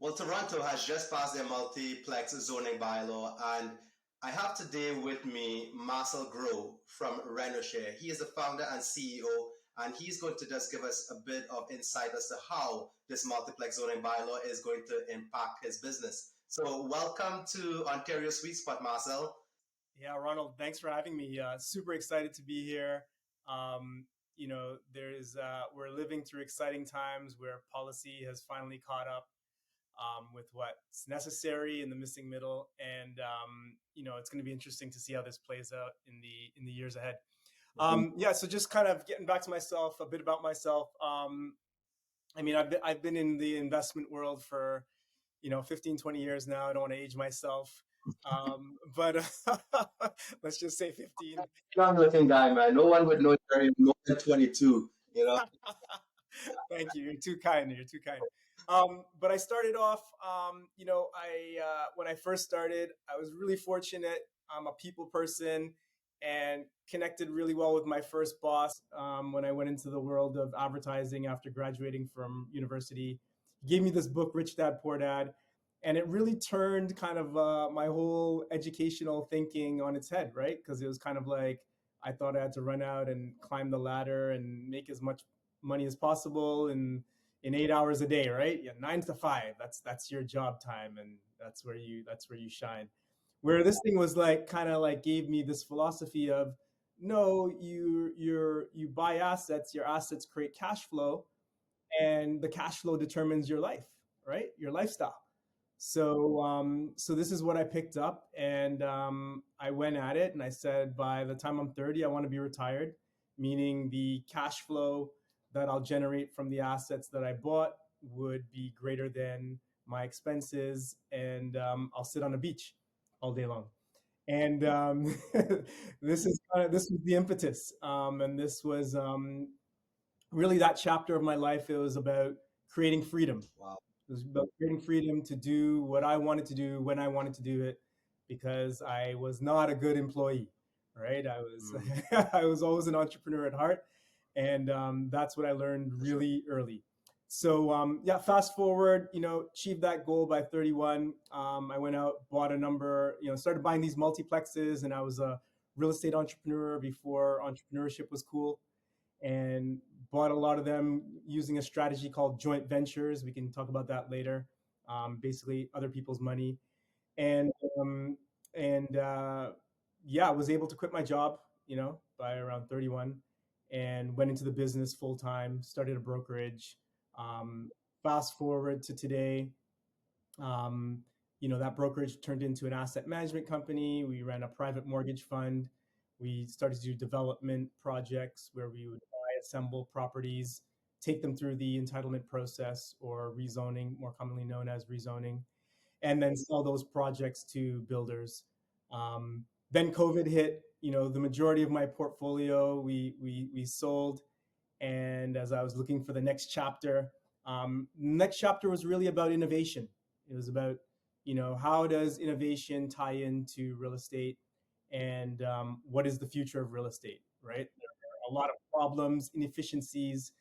Well, Toronto has just passed their multiplex zoning bylaw, and I have today with me Marcel Gros from RenoShare. He is the founder and CEO, and he's going to just give us a bit of insight as to how this multiplex zoning bylaw is going to impact his business. So, welcome to Ontario Sweet Spot, Marcel. Yeah, Ronald, thanks for having me. Super excited to be here. We're living through exciting times where policy has finally caught up with what's necessary in the missing middle, and it's going to be interesting to see how this plays out in the years ahead. So just kind of getting back to myself, a bit about myself. I've been in the investment world for 15, 20 years now. I don't want to age myself. But let's just say 15. Young looking guy, man. No one would know you're more than 22, Thank you. You're too kind. You're too kind. But I started off, when I first started, I was really fortunate. I'm a people person and connected really well with my first boss when I went into the world of advertising after graduating from university. He gave me this book, Rich Dad, Poor Dad, and it really turned kind of my whole educational thinking on its head, right? Because it was kind of like I thought I had to run out and climb the ladder and make as much money as possible in 8 hours a day, right? Yeah, 9 to 5. That's your job time, and that's where you shine. Where this thing was like kind of like gave me this philosophy of no, you buy assets, your assets create cash flow, and the cash flow determines your life, right? Your lifestyle. So this is what I picked up, and I went at it, and I said, by the time I'm 30, I want to be retired, meaning the cash flow that I'll generate from the assets that I bought would be greater than my expenses, and I'll sit on a beach all day long. And this was the impetus, and this was really that chapter of my life. It was about creating freedom. Wow. It was about creating freedom to do what I wanted to do when I wanted to do it, because I was not a good employee, right? I was always an entrepreneur at heart, and that's what I learned really early. So fast forward, achieved that goal by 31. I went out, bought a number, started buying these multiplexes, and I was a real estate entrepreneur before entrepreneurship was cool, and bought a lot of them using a strategy called joint ventures. We can talk about that later. Basically, other people's money, and um, I was able to quit my job, by around 31, and went into the business full time. Started a brokerage. Fast forward to today, that brokerage turned into an asset management company. We ran a private mortgage fund. We started to do development projects where we would assemble properties, take them through the entitlement process or rezoning, more commonly known as rezoning, and then sell those projects to builders. Then COVID hit. The majority of my portfolio we sold, and as I was looking for the next chapter, next chapter was really about innovation. It was about how does innovation tie into real estate, and what is the future of real estate, right? A lot of problems, inefficiencies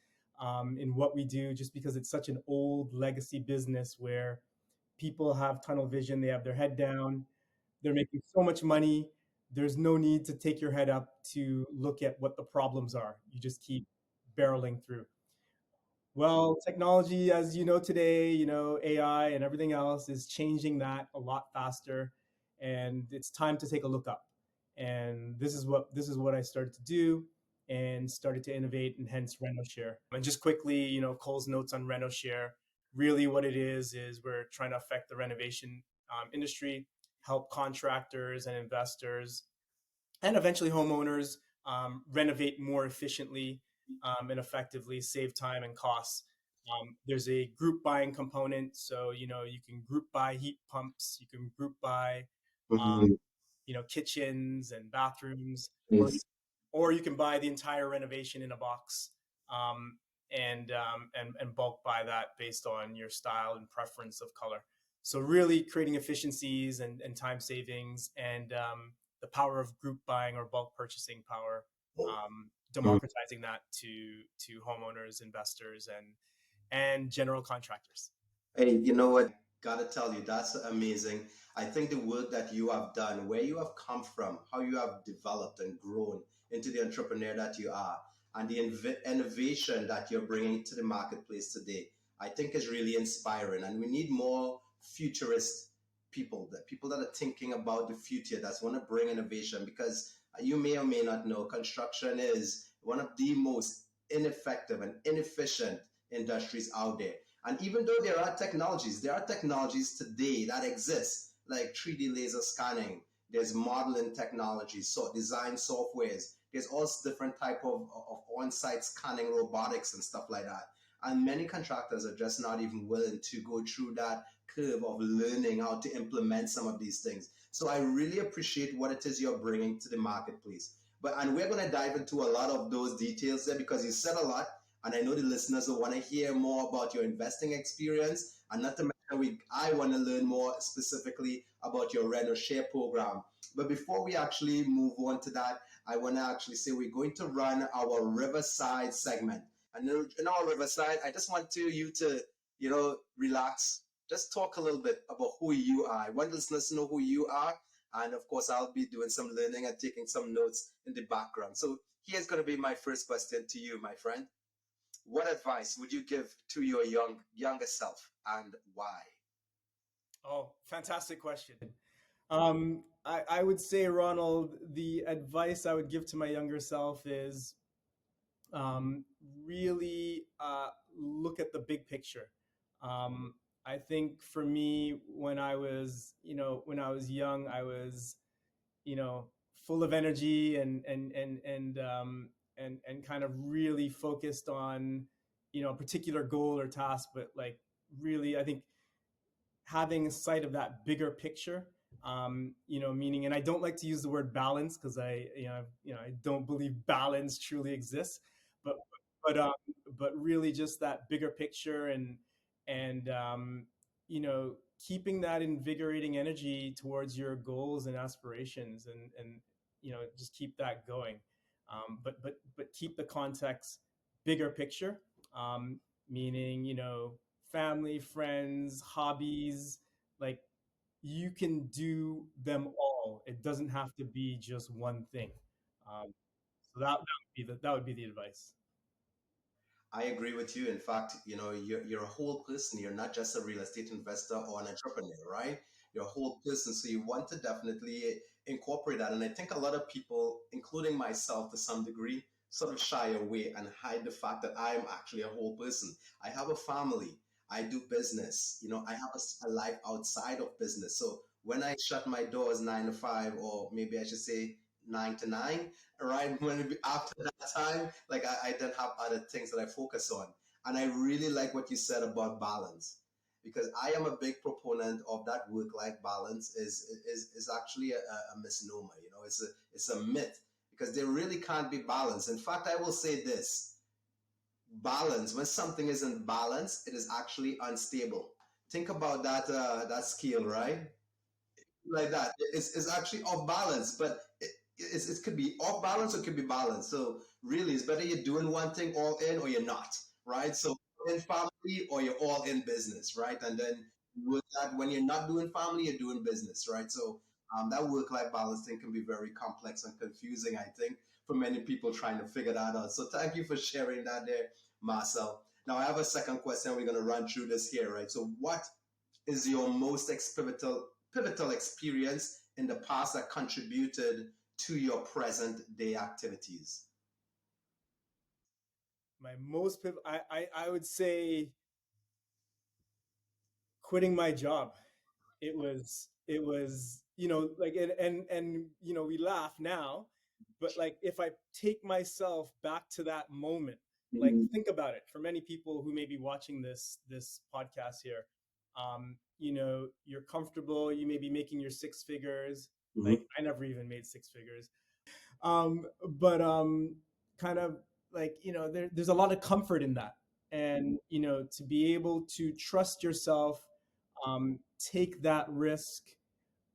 in what we do, just because it's such an old legacy business where people have tunnel vision, they have their head down, they're making so much money. There's no need to take your head up to look at what the problems are. You just keep barreling through. Well, technology, as you know today, AI and everything else is changing that a lot faster, and it's time to take a look up. And this is what I started to do, and started to innovate, and hence RenoShare. And just quickly, Cole's notes on RenoShare. Really, what it is we're trying to affect the renovation industry, help contractors and investors, and eventually homeowners renovate more efficiently and effectively, save time and costs. There's a group buying component, so you can group buy heat pumps, you can group buy kitchens and bathrooms, or you can buy the entire renovation in a box, and bulk buy that based on your style and preference of color. So really creating efficiencies and time savings, and the power of group buying or bulk purchasing power, democratizing that to homeowners, investors, and general contractors. Hey, you know what? Gotta tell you, that's amazing. I think the work that you have done, where you have come from, how you have developed and grown into the entrepreneur that you are, and the innovation that you're bringing to the marketplace today, I think is really inspiring. And we need more futurist people, that people that are thinking about the future, that's want to bring innovation. Because you may or may not know, construction is one of the most ineffective and inefficient industries out there. And even though there are technologies today that exist, like 3D laser scanning, there's modeling technologies, so design softwares, there's all different type of on-site scanning robotics and stuff like that. And many contractors are just not even willing to go through that curve of learning how to implement some of these things. So I really appreciate what it is you're bringing to the marketplace. And we're going to dive into a lot of those details there because you said a lot, and I know the listeners will want to hear more about your investing experience. And not to mention, I want to learn more specifically about your rent or share program. But before we actually move on to that, I want to actually say we're going to run our Riverside segment. And in our Riverside, I just want you to, relax. Just talk a little bit about who you are. I want listeners to know who you are. And of course, I'll be doing some learning and taking some notes in the background. So here's going to be my first question to you, my friend. What advice would you give to your younger self, and why? Oh, fantastic question. I would say, Ronald, the advice I would give to my younger self is um, really look at the big picture. I think for me, when I was young, I was, full of energy and kind of really focused on, a particular goal or task. But like, really, I think having sight of that bigger picture, meaning, and I don't like to use the word balance because I don't believe balance truly exists, but but um, but really just that bigger picture and keeping that invigorating energy towards your goals and aspirations, and just keep that going, but keep the context bigger picture, um, meaning family, friends, hobbies, like you can do them all. It doesn't have to be just one thing. So that would be the advice. I agree with you. In fact, you're a whole person. You're not just a real estate investor or an entrepreneur, right? You're a whole person. So you want to definitely incorporate that. And I think a lot of people, including myself to some degree, sort of shy away and hide the fact that I'm actually a whole person. I have a family. I do business. I have a life outside of business. So when I shut my doors 9 to 5, or maybe I should say 9 to 9, right? After that time, like I then have other things that I focus on. And I really like what you said about balance, because I am a big proponent of that work-life balance is actually a misnomer. It's a myth, because there really can't be balance. In fact, I will say this: balance, when something isn't balanced, it is actually unstable. Think about that scale, right? Like that. It's actually off balance, but it could be off balance or it could be balanced. So really, it's better you're doing one thing all in or you're not, right? So in family or you're all in business, right? And then with that, when you're not doing family, you're doing business, right? So that work-life balance thing can be very complex and confusing, I think, for many people trying to figure that out. So thank you for sharing that there, Marcel. Now I have a second question. We're going to run through this here, right? So what is your most pivotal experience in the past that contributed to your present day activities? My most I would say quitting my job. It was like, and we laugh now, but like if I take myself back to that moment, like think about it. For many people who may be watching this podcast here, you're comfortable, you may be making your six figures. Like Mhm. I never even made six figures. But kind of like there's a lot of comfort in that, and to be able to trust yourself, take that risk,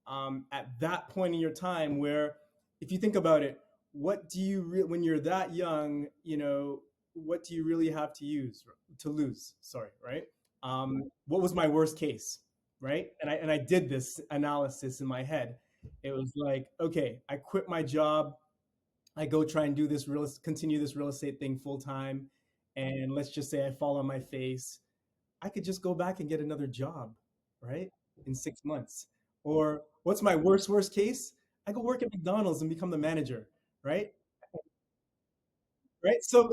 at that point in your time where, if you think about it, what do you when you're that young, what do you really have to lose? Sorry, right? What was my worst case, right? And I did this analysis in my head. It was like, okay, I quit my job, I go try and do this continue this real estate thing full time, and let's just say I fall on my face. I could just go back and get another job, right? In 6 months. Or what's my worst case? I go work at McDonald's and become the manager, right? Right. So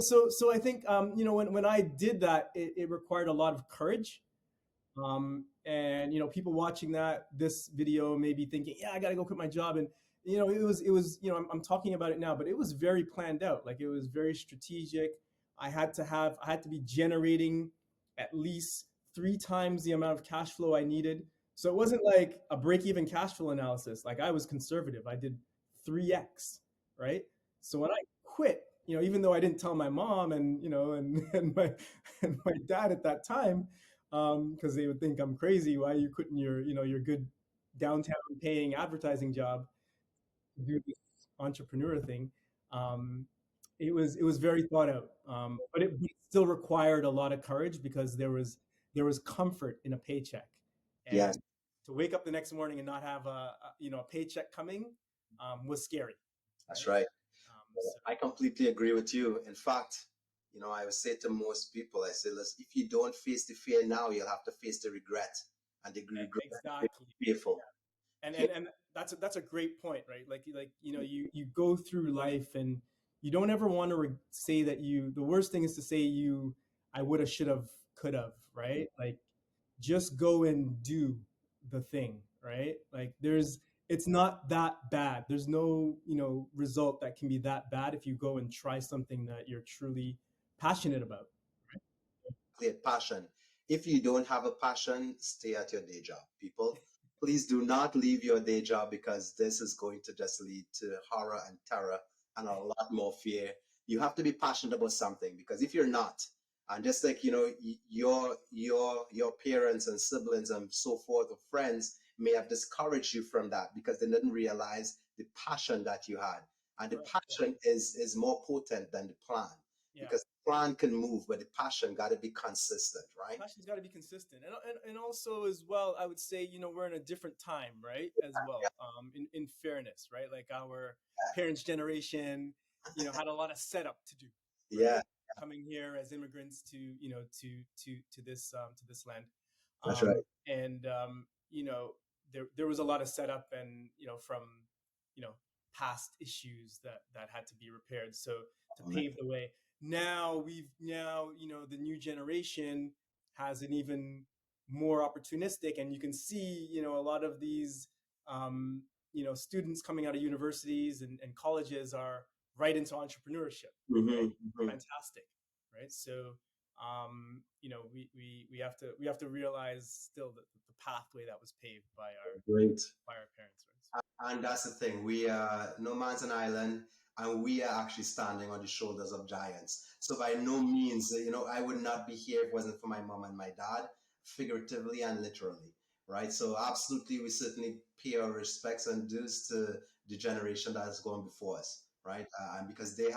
I think when I did that, it required a lot of courage. And people watching this video may be thinking, yeah, I got to go quit my job. And it was I'm talking about it now, but it was very planned out. Like, it was very strategic. I had to be generating at least 3 times the amount of cash flow I needed. So it wasn't like a break even cash flow analysis. Like, I was conservative. I did 3x, right? So when I quit, even though I didn't tell my mom and my and my dad at that time, because they would think I'm crazy. Why are you quitting your good downtown paying advertising job to do this entrepreneur thing? Um, it was very thought out, but it still required a lot of courage, because there was comfort in a paycheck, Yes, and to wake up the next morning and not have a paycheck coming was scary, that's right? right. So I completely agree with you. In fact, I would say to most people, I say, listen, if you don't face the fear now, you'll have to face the regret, and the regret is exactly. fearful. And that's a great point, right? Like you go through life, and you don't ever want to say that the worst thing is to say I would have, should have, could have, right? Like, just go and do the thing, right? Like, it's not that bad. There's no result that can be that bad if you go and try something that you're truly passionate about. Clear passion. If you don't have a passion, stay at your day job. People, please do not leave your day job, because this is going to just lead to horror and terror and a lot more fear. You have to be passionate about something, because if you're not, and just like your parents and siblings and so forth or friends may have discouraged you from that because they didn't realize the passion that you had. And the Right. passion is more potent than the plan, Yeah. because the plan can move, but the passion got to be consistent, right? Passion's got to be consistent, and also, as well, I would say, we're in a different time, right? As Yeah, well, in fairness, right? Like, our parents' generation, had a lot of setup to do, yeah, right? Coming here as immigrants to this land, that's right. and there was a lot of setup, and from you know past issues that had to be repaired, so to pave the way. Now the new generation has an even more opportunistic, and you can see a lot of these students coming out of universities and colleges are right into entrepreneurship, right? Mm-hmm. Fantastic, right? So we have to realize still the pathway that was paved by our Great. by our parents, right? And that's the thing. We are no man's an island, and we are actually standing on the shoulders of giants. So by no means, I would not be here if it wasn't for my mom and my dad, figuratively and literally, right? So absolutely, we certainly pay our respects and dues to the generation that has gone before us, right? And because they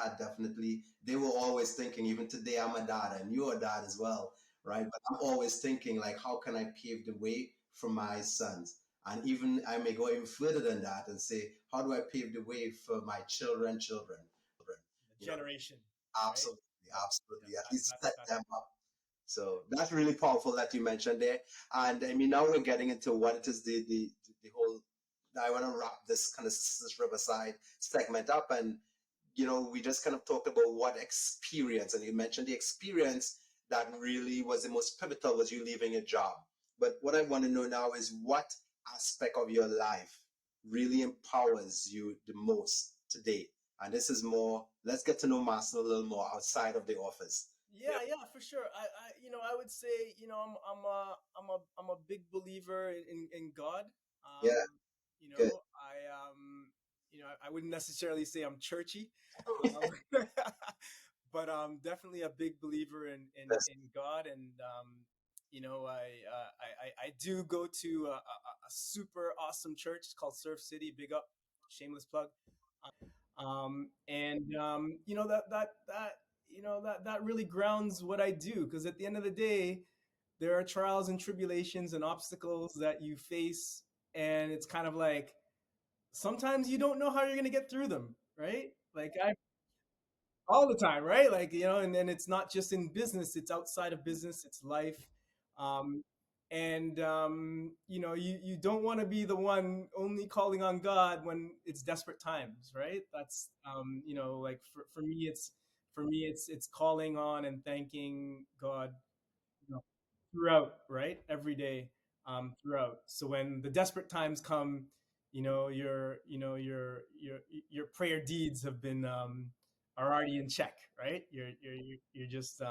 were always thinking. Even today, I'm a dad, and you're a dad as well, right? But I'm always thinking, like, how can I pave the way for my sons? And even I may go even further than that and say, how do I pave the way for my children? The generation, right? Absolutely, Yeah, absolutely. At that, least that's set that's them up. So that's really powerful that you mentioned there. And I mean, now we're getting into what it is the whole. I want to wrap this kind of this Riverside segment up, and we just kind of talked about what experience, and you mentioned the experience that really was the most pivotal was you leaving a job. But what I want to know now is what aspect of your life really empowers you the most today. And this is more, let's get to know Marcel a little more outside of the office. Yeah, yeah, for sure. I would say, I'm a big believer in God. Yeah, good. I wouldn't necessarily say I'm churchy, um, but definitely a big believer in God, and I do go to a super awesome church. It's called Surf City. Big up, shameless plug. And that really grounds what I do, because at the end of the day, there are trials and tribulations and obstacles that you face, and it's kind of like sometimes you don't know how you're going to get through them, right? Like I all the time, right? Like, and then it's not just in business, it's outside of business, it's life. Um, and you don't want to be the one only calling on God when it's desperate times, right? That's like for me it's calling on and thanking God, you know, throughout, right? Every day, throughout. So when the desperate times come, your prayer deeds have been are already in check, right? You're just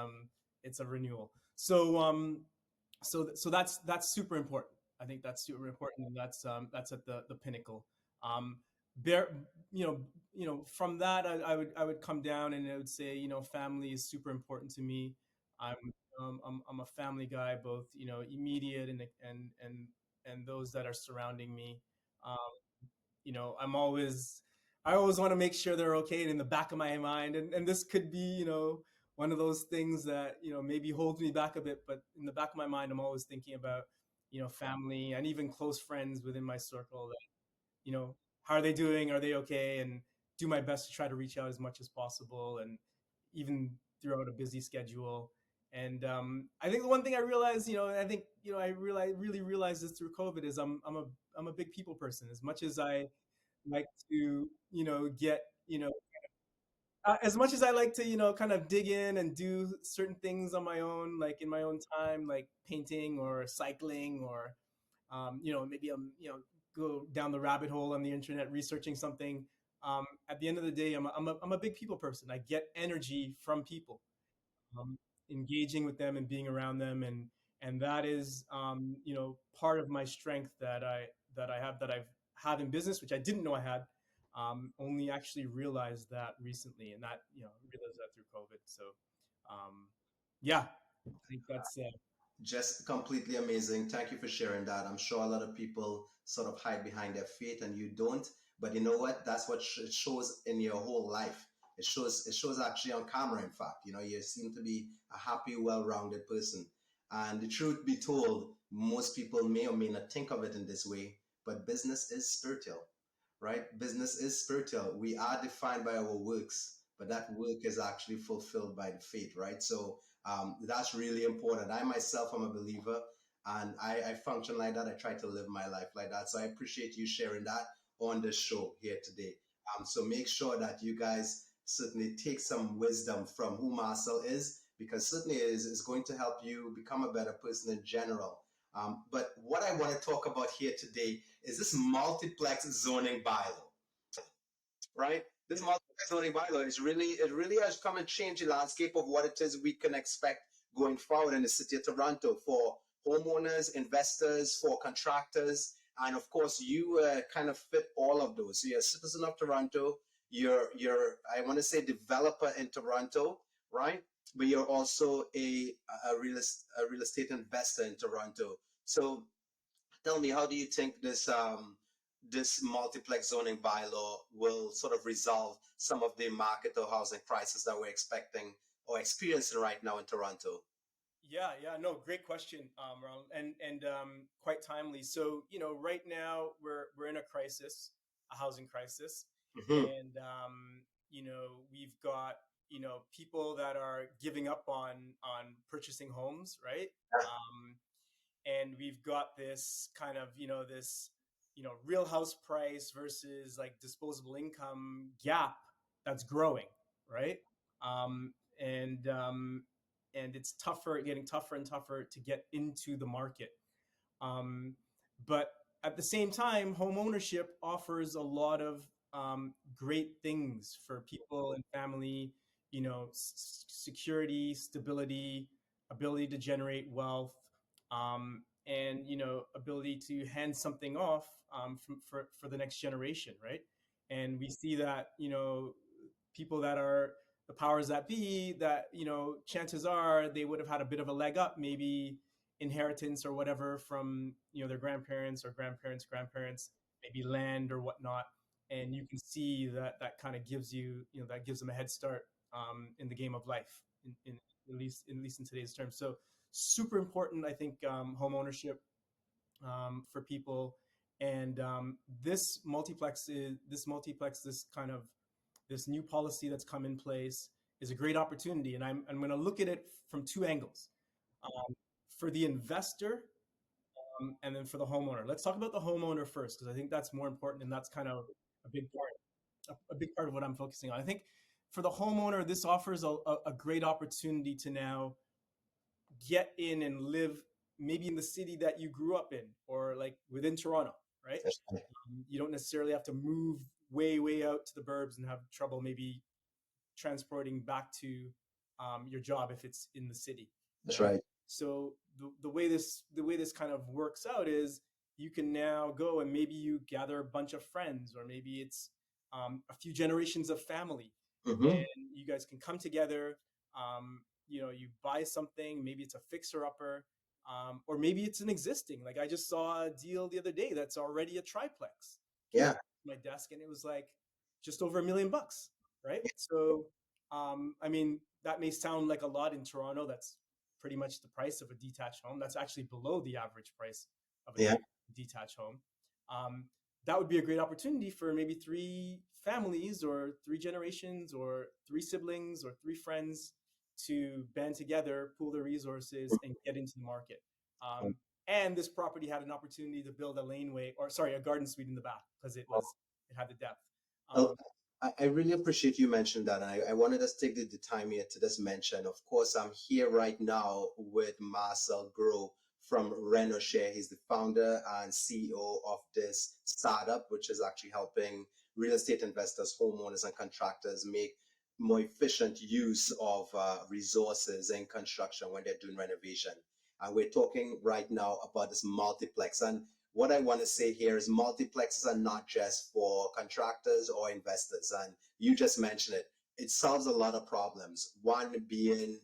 it's a renewal. So that's super important. I think that's super important, and that's at the pinnacle. Um, there, from that, I would come down and I would say, family is super important to me. I'm I'm a family guy, both immediate and those that are surrounding me. Um, I always want to make sure they're okay, and in the back of my mind, and this could be one of those things that maybe holds me back a bit, but in the back of my mind, I'm always thinking about family and even close friends within my circle. That how are they doing? Are they okay? And do my best to try to reach out as much as possible, and even throughout a busy schedule. And I think the one thing I realized, and I think really realized this through COVID, is I'm a big people person. As much as I like to get as much as I like to kind of dig in and do certain things on my own, like in my own time, like painting or cycling, or maybe go down the rabbit hole on the internet researching something. At the end of the day, I'm a big people person. I get energy from people, um, engaging with them and being around them, and that is part of my strength that I've had in business, which I didn't know I had. Only actually realized that recently, and that realized that through COVID. So yeah, I think that's Just completely amazing. Thank you for sharing that. I'm sure a lot of people sort of hide behind their faith and you don't. But you know what? That's what it shows in your whole life. It shows actually on camera, in fact. You seem to be a happy, well-rounded person. And the truth be told, most people may or may not think of it in this way, but business is spiritual, right? Business is spiritual. We are defined by our works, but that work is actually fulfilled by the faith, right? So that's really important. I myself am a believer, and I function like that. I try to live my life like that. So I appreciate you sharing that on the show here today. So make sure that you guys certainly take some wisdom from who Marcel is, because certainly is going to help you become a better person in general. But what I want to talk about here today is this multiplex zoning bylaw, right? This multiplex zoning bylaw it really has come and changed the landscape of what it is we can expect going forward in the city of Toronto for homeowners, investors, for contractors, and of course you kind of fit all of those. So you're a citizen of Toronto, you're I want to say developer in Toronto, right? But you're also a real estate investor in Toronto. So tell me, how do you think this multiplex zoning bylaw will sort of resolve some of the market or housing crisis that we're expecting or experiencing right now in Toronto? Yeah, no, great question, Ronald, and quite timely. So, right now we're in a crisis, a housing crisis, Hmm. and we've got people that are giving up on purchasing homes, right? And we've got this kind of this real house price versus like disposable income gap that's growing, right? um, and and it's getting tougher and tougher to get into the market. um, but at the same time, home ownership offers a lot of great things for people and family. Security, stability, ability to generate wealth, and ability to hand something off for the next generation, right? And we see that people that are the powers that be, that chances are they would have had a bit of a leg up, maybe inheritance or whatever from their grandparents or grandparents, maybe land or whatnot. And you can see that kind of gives that gives them a head start in the game of life, in at least in today's terms. super important, I think, home ownership for people. And this multiplex, this new policy that's come in place is a great opportunity. And I'm going to look at it from two angles. For the investor, and then for the homeowner. Let's talk about the homeowner first, because I think that's more important, and that's kind of a big part of what I'm focusing on. I think for the homeowner, this offers a great opportunity to now get in and live maybe in the city that you grew up in, or like within Toronto, right? You don't necessarily have to move way out to the burbs and have trouble maybe transporting back to your job if it's in the city. That's right. So the way this kind of works out is you can now go and maybe you gather a bunch of friends, or maybe it's a few generations of family, and you guys can come together. You buy something, maybe it's a fixer upper, or maybe it's an existing. Like I just saw a deal the other day that's already a triplex. Yeah. My desk, and it was like just over $1 million, right? So, I mean, that may sound like a lot in Toronto. That's pretty much the price of a detached home. That's actually below the average price of a detached home. That would be a great opportunity for maybe 3 families, or 3 generations, or 3 siblings, or 3 friends to band together, pool their resources, and get into the market. And this property had an opportunity to build a garden suite in the back, because it had the depth. I really appreciate you mentioned that. And I wanted us to take the time here to just mention, of course, I'm here right now with Marcel Gros from Renoshare. He's the founder and CEO of this startup, which is actually helping real estate investors, homeowners, and contractors make more efficient use of resources in construction when they're doing renovation. And we're talking right now about this multiplex. And what I want to say here is multiplexes are not just for contractors or investors. And you just mentioned it. It solves a lot of problems. One being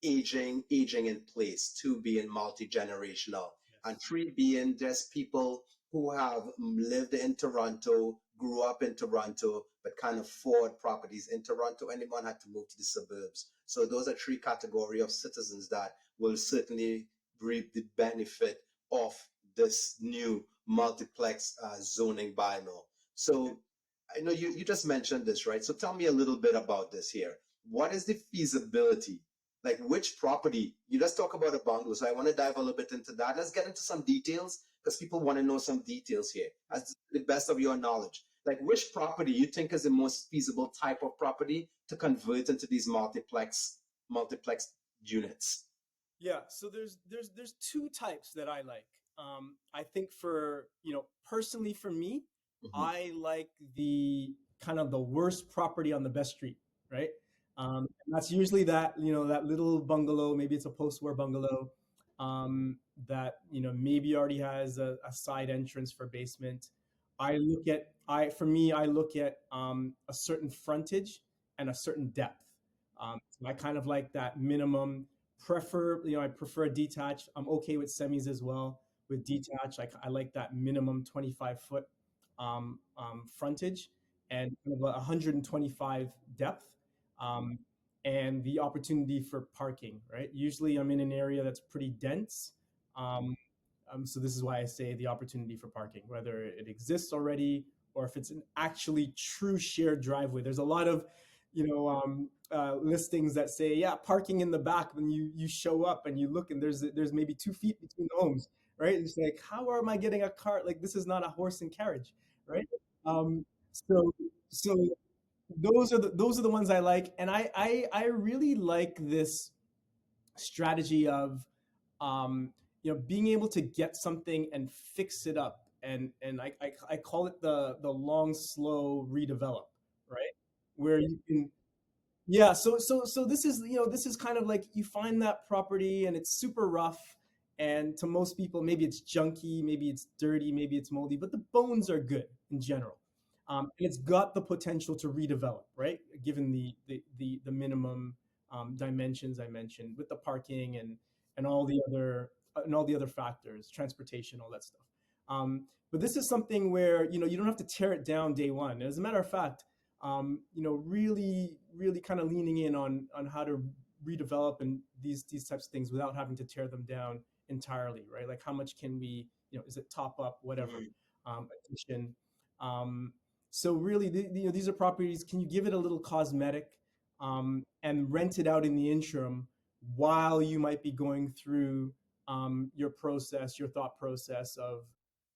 aging in place, 2 being multi-generational, and 3 being just people who have lived in Toronto, grew up in Toronto, but can't afford properties in Toronto, and anyone had to move to the suburbs. So those are 3 categories of citizens that will certainly reap the benefit of this new multiplex zoning bylaw. So I know you just mentioned this, right? So tell me a little bit about this here. What is the feasibility? Like which property? You just talk about a bungalow, so I want to dive a little bit into that. Let's get into some details, because people want to know some details here, as the best of your knowledge. Like which property you think is the most feasible type of property to convert into these multiplex units? Yeah, so there's 2 types that I like. I think personally for me, I like the kind of the worst property on the best street, right? And that's usually that little bungalow, maybe it's a post-war bungalow, that maybe already has a side entrance for basement. I look at a certain frontage and a certain depth. So I kind of like that minimum. I prefer detached. I'm okay with semis as well. With detached, I like that minimum 25-foot frontage, and kind of 125 depth, and the opportunity for parking. Right. Usually, I'm in an area that's pretty dense. So this is why I say the opportunity for parking, whether it exists already or if it's an actually true shared driveway. There's a lot of listings that say, yeah, parking in the back. When you show up and you look, and there's maybe 2 feet between the homes, right? It's like, how am I getting a car? Like, this is not a horse and carriage, right? So those are the ones I like, and I really like this strategy of being able to get something and fix it up, and I call it the long slow redevelop, right? Where you can yeah, so this is kind of like you find that property and it's super rough, and to most people maybe it's junky, maybe it's dirty, maybe it's moldy, but the bones are good in general. And it's got the potential to redevelop, right? Given the minimum dimensions I mentioned, with the parking and all the other factors, transportation, all that stuff. But this is something where you don't have to tear it down day one. As a matter of fact, really kind of leaning in on how to redevelop and these types of things without having to tear them down entirely, right? Like how much can we, is it top up, whatever, addition. Um, so really, these are properties. Can you give it a little cosmetic and rent it out in the interim while you might be going through your process, your thought process of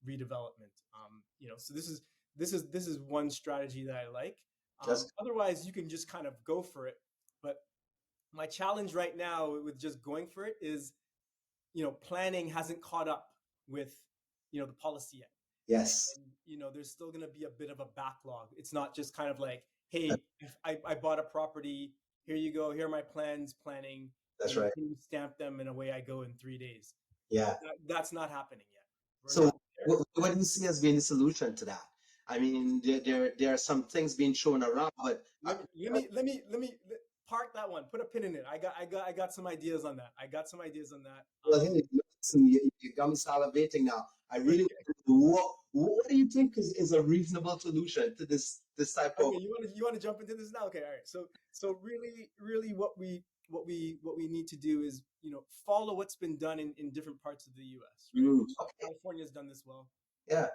redevelopment? So this is one strategy that I like. Just Otherwise, you can just kind of go for it. But my challenge right now with just going for it is, planning hasn't caught up with, the policy yet. yes, And there's still going to be a bit of a backlog. It's not just kind of like, hey, if I bought a property, here you go, here are my plans, planning. that's right. Can you stamp them and away I go in 3 days? Yeah. That's not happening yet. We're So not there. what do you see as being the solution to that? I mean, there are some things being shown around, but Let me park that one. Put a pin in it. I got some ideas on that. well, hey, listen, you got me salivating now. I really what do you think is a reasonable solution to this type of Okay, you want to jump into this now? Okay, all right. So really what we need to do is follow what's been done in different parts of the U.S. Right? okay, California's done this well. yeah,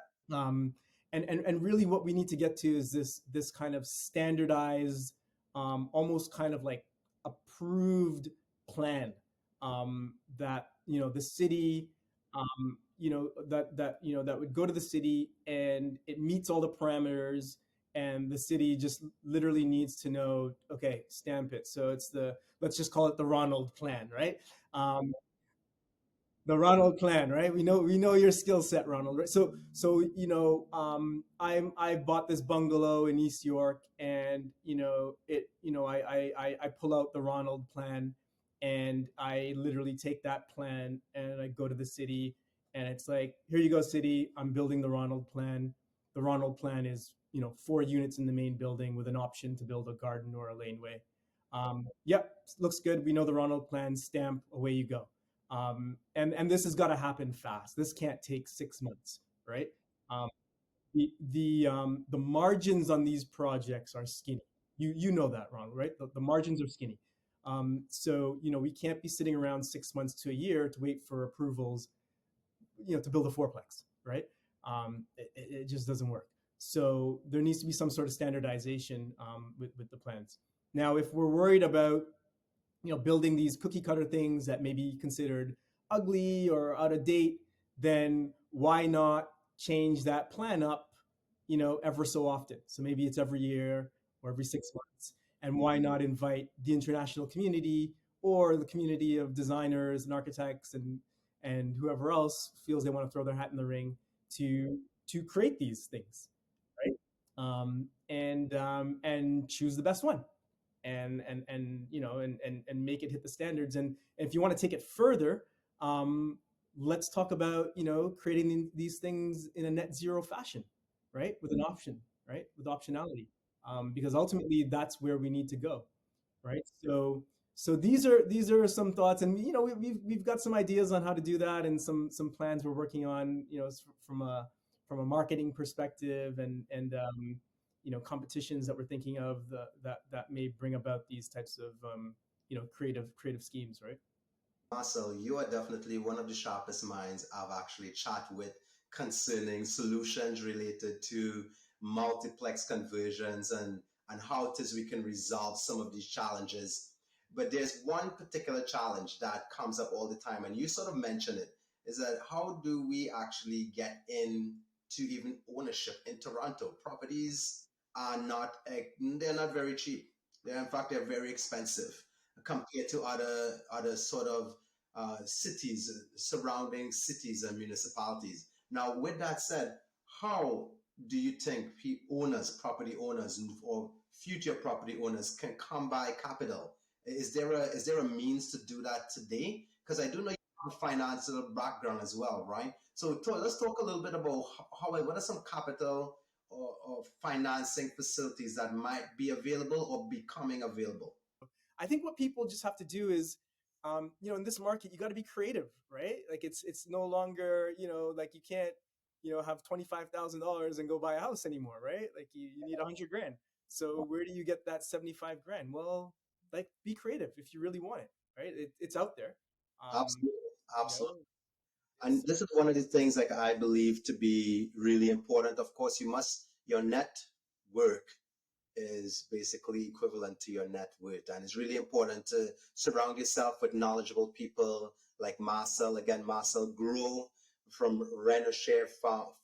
And really what we need to get to is this kind of standardized, almost kind of like approved plan that the city that would go to the city and it meets all the parameters, and the city just literally needs to know, okay, stamp it. So let's just call it the Ronald plan, right? um, the Ronald clan, right? We know your skill set, Ronald. Right? So I bought this bungalow in East York, and I pull out the Ronald plan, and I literally take that plan and I go to the city, and it's like, here you go, city. I'm building the Ronald plan. The Ronald plan is 4 units in the main building with an option to build a garden or a laneway. Yep, looks good. We know the Ronald plan. Stamp, away you go. And this has got to happen fast. This can't take 6 months, right? Um, the margins on these projects are skinny. You know that, Ron, right? The margins are skinny. So we can't be sitting around 6 months to a year to wait for approvals, to build a fourplex, right? It just doesn't work. So there needs to be some sort of standardization with the plans. Now, if we're worried about building these cookie cutter things that may be considered ugly or out of date, then why not change that plan up, ever so often? So maybe it's every year or every 6 months. And why not invite the international community or the community of designers and architects and whoever else feels they want to throw their hat in the ring to create these things, right? And choose the best one and make it hit the standards. And if you want to take it further, let's talk about creating these things in a net zero fashion, right? With an option, right? With optionality, because ultimately that's where we need to go, right? So these are some thoughts, and we've got some ideas on how to do that, and some plans we're working on, from a marketing perspective, and competitions that we're thinking of that may bring about these types of creative schemes, right? Marcel, you are definitely one of the sharpest minds I've actually chat with concerning solutions related to multiplex conversions and how it is we can resolve some of these challenges. But there's one particular challenge that comes up all the time, and you sort of mentioned it, is that how do we actually get into even ownership in Toronto? Properties are not, they're not very cheap. In fact, they're very expensive compared to other sort of cities, surrounding cities and municipalities. Now, with that said, how do you think owners, property owners, or future property owners can come by capital? Is there a means to do that today? Because I do know you have a financial background as well, right? So let's talk a little bit about what are some capital or financing facilities that might be available or becoming available. I think what people just have to do is, in this market, you got to be creative, right? Like it's no longer, like you can't, have $25,000 and go buy a house anymore, right? Like you need 100 grand. So where do you get that 75 grand? Well, like be creative if you really want it, right? It's out there. Um, Absolutely. you know, Absolutely. And it's this is one of the things like I believe to be really important. Of course, your net worth is basically equivalent to your net worth. And it's really important to surround yourself with knowledgeable people like Marcel. Again, Marcel Grow from Renoshare,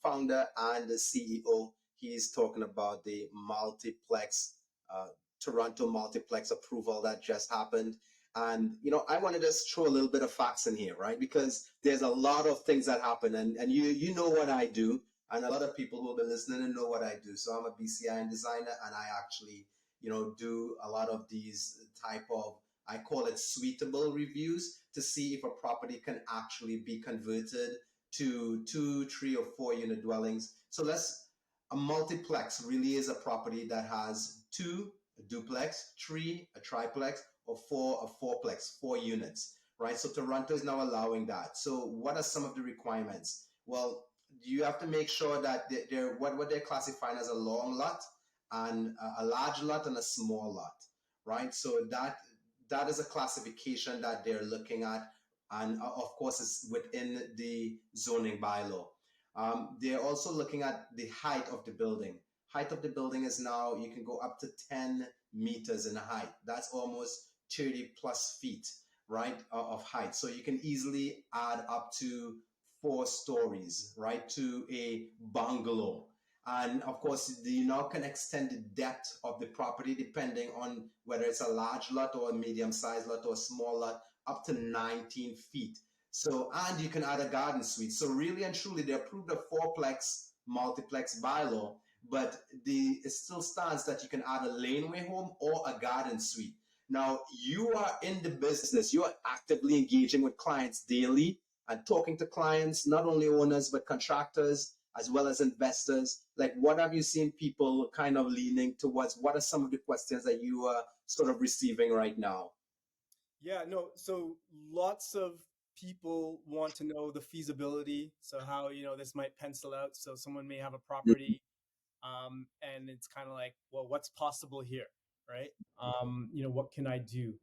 founder and the CEO. He's talking about the multiplex, uh, Toronto multiplex approval that just happened. And, I want to just throw a little bit of facts in here, right? Because there's a lot of things that happen. And you know what I do, and a lot of people who will be listening and know what I do. So I'm a BCI designer, and I actually, do a lot of these type of, I call it suitable reviews to see if a property can actually be converted to 2, 3, or 4 unit dwellings. So a multiplex really is a property that has 2, a duplex, 3, a triplex, or 4, a fourplex, 4 units, right? So Toronto is now allowing that. So what are some of the requirements? Well, you have to make sure that they're what they're classifying as a long lot and a large lot and a small lot, right? So that is a classification that they're looking at, and of course it's within the zoning bylaw. They're also looking at the height of the building. Height of the building is now, you can go up to 10 meters in height. That's almost 30 plus feet, right, of height. So you can easily add up to 4 stories, right, to a bungalow. And of course, you now can extend the depth of the property depending on whether it's a large lot or a medium sized lot or a small lot, up to 19 feet. So, and you can add a garden suite. So, really and truly, they approved a fourplex multiplex bylaw, but it still stands that you can add a laneway home or a garden suite. Now, you are in the business, you are actively engaging with clients daily and talking to clients, not only owners, but contractors, as well as investors. Like, what have you seen people kind of leaning towards? What are some of the questions that you are sort of receiving right now? Yeah, no. So lots of people want to know the feasibility. So how, this might pencil out. So someone may have a property, and it's kind of like, well, what's possible here, right? What can I do?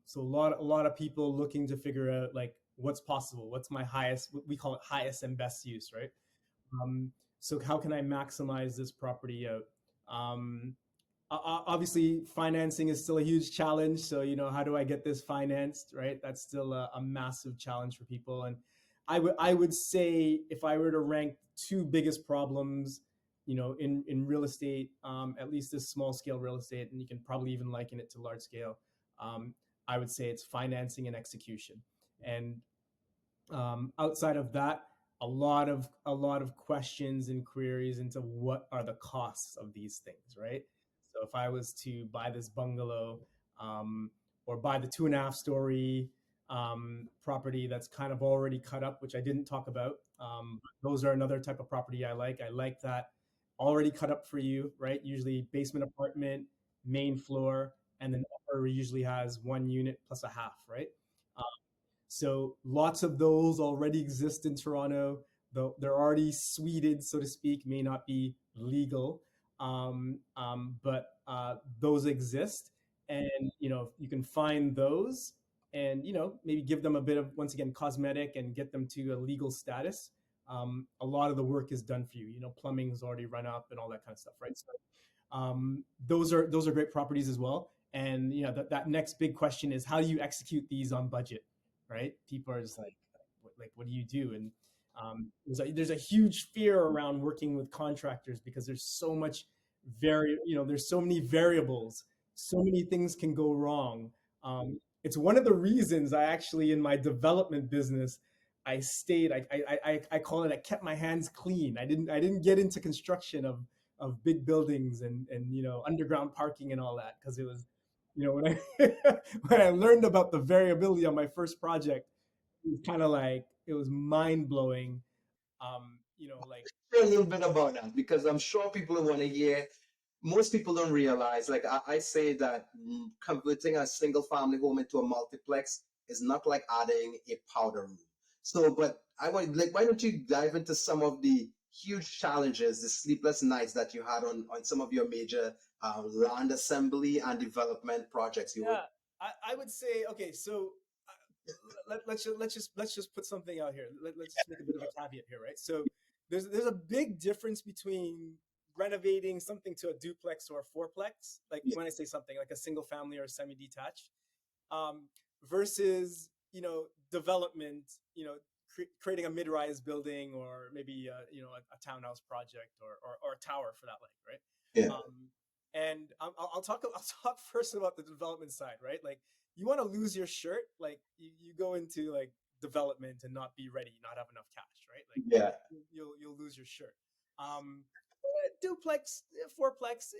So a lot of people looking to figure out like what's possible, what's my highest, we call it highest and best use, right? Um, so how can I maximize this property out? Um, Obviously financing is still a huge challenge, so how do I get this financed, right? That's still a massive challenge for people. And I would say if I were to rank two biggest problems, in real estate, at least this small scale real estate, and you can probably even liken it to large scale, um, I would say it's financing and execution. And outside of that, a lot of questions and queries into what are the costs of these things, right? So if I was to buy this bungalow, um, or buy the 2.5 story property that's kind of already cut up, which I didn't talk about, those are another type of property I like. I like that already cut up for you, right? Usually basement apartment, main floor, and then upper usually has 1 unit plus a half, right? So lots of those already exist in Toronto. Though they're already suited, so to speak, may not be legal, but those exist, and you can find those, and maybe give them a bit of, once again, cosmetic and get them to a legal status. A lot of the work is done for you. Plumbing is already run up and all that kind of stuff, right? So those are great properties as well. And that next big question is, how do you execute these on budget, right? People are just like, what do you do? And there's a huge fear around working with contractors because there's so much there's so many variables, so many things can go wrong. It's one of the reasons I actually, in my development business, I stayed. I call it, I kept my hands clean. I didn't get into construction of big buildings and underground parking and all that, because it was, when I when I learned about the variability on my first project, it was kind of like, it was mind blowing. Like, Share a little bit about that because I'm sure people want to hear. Most people don't realize, like I say that converting a single family home into a multiplex is not like adding a powder room. So, but I want, like, why don't you dive into some of the huge challenges, the sleepless nights that you had on some of your major land assembly and development projects you were. Yeah, I would say, okay, so let's just put something out here. Let's just make a bit of a caveat here, right? So there's a big difference between renovating something to a duplex or a fourplex. Like Yeah. when I say something like a single family or semi-detached, um, versus development, creating a mid-rise building or maybe a townhouse project or a tower for that length, right? Yeah. And I'll talk first about the development side, right? Like you want to lose your shirt, like you go into like development and not be ready, not have enough cash, right? Like Yeah. you'll lose your shirt. Um, duplex, fourplex,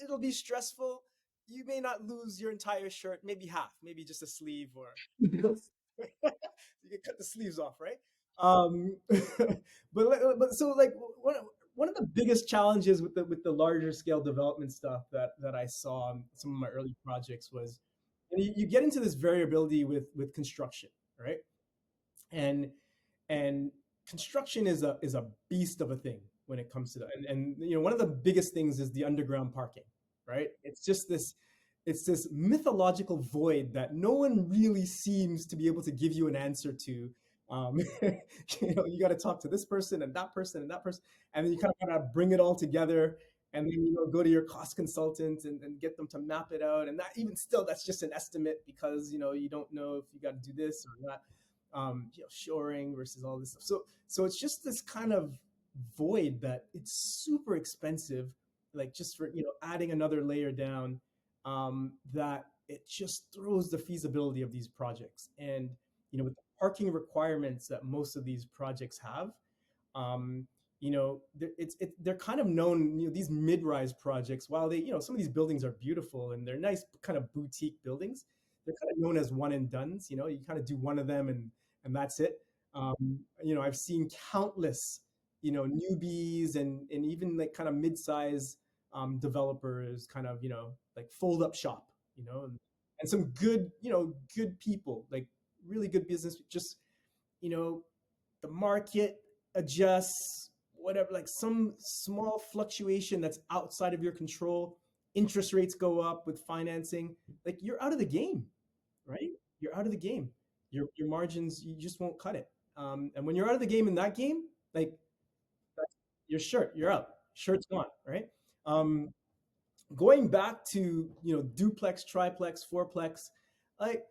it'll be stressful. You may not lose your entire shirt, maybe half, maybe just a sleeve, or you can cut the sleeves off, right? Um, but so like one of the biggest challenges with the larger scale development stuff that I saw on some of my early projects was you get into this variability with construction, right? And and construction is a beast of a thing when it comes to that. And one of the biggest things is the underground parking, right? It's this mythological void that no one really seems to be able to give you an answer to. Um, you got to talk to this person and that person and that person, and then you kind of bring it all together, and then go to your cost consultant and get them to map it out. And that even still, that's just an estimate because you don't know if you got to do this or not. Shoring versus all this stuff. So it's just this kind of void that it's super expensive, like just for adding another layer down, that it just throws the feasibility of these projects. And with the parking requirements that most of these projects have, um, they're kind of known. These mid-rise projects, while they some of these buildings are beautiful and they're nice kind of boutique buildings, they're kind of known as one and dones. You kind of do one of them and that's it. I've seen countless newbies and even like kind of mid-size developers kind of like fold up shop, and some good people, like really good business, just you know the market adjusts, whatever, like some small fluctuation that's outside of your control, interest rates go up with financing, like you're out of the game, right? You're out of the game. Your margins, you just won't cut it. And when you're out of the game in that game, like your shirt, you're out. Shirt's gone, right? Um, Going back to duplex, triplex, fourplex, like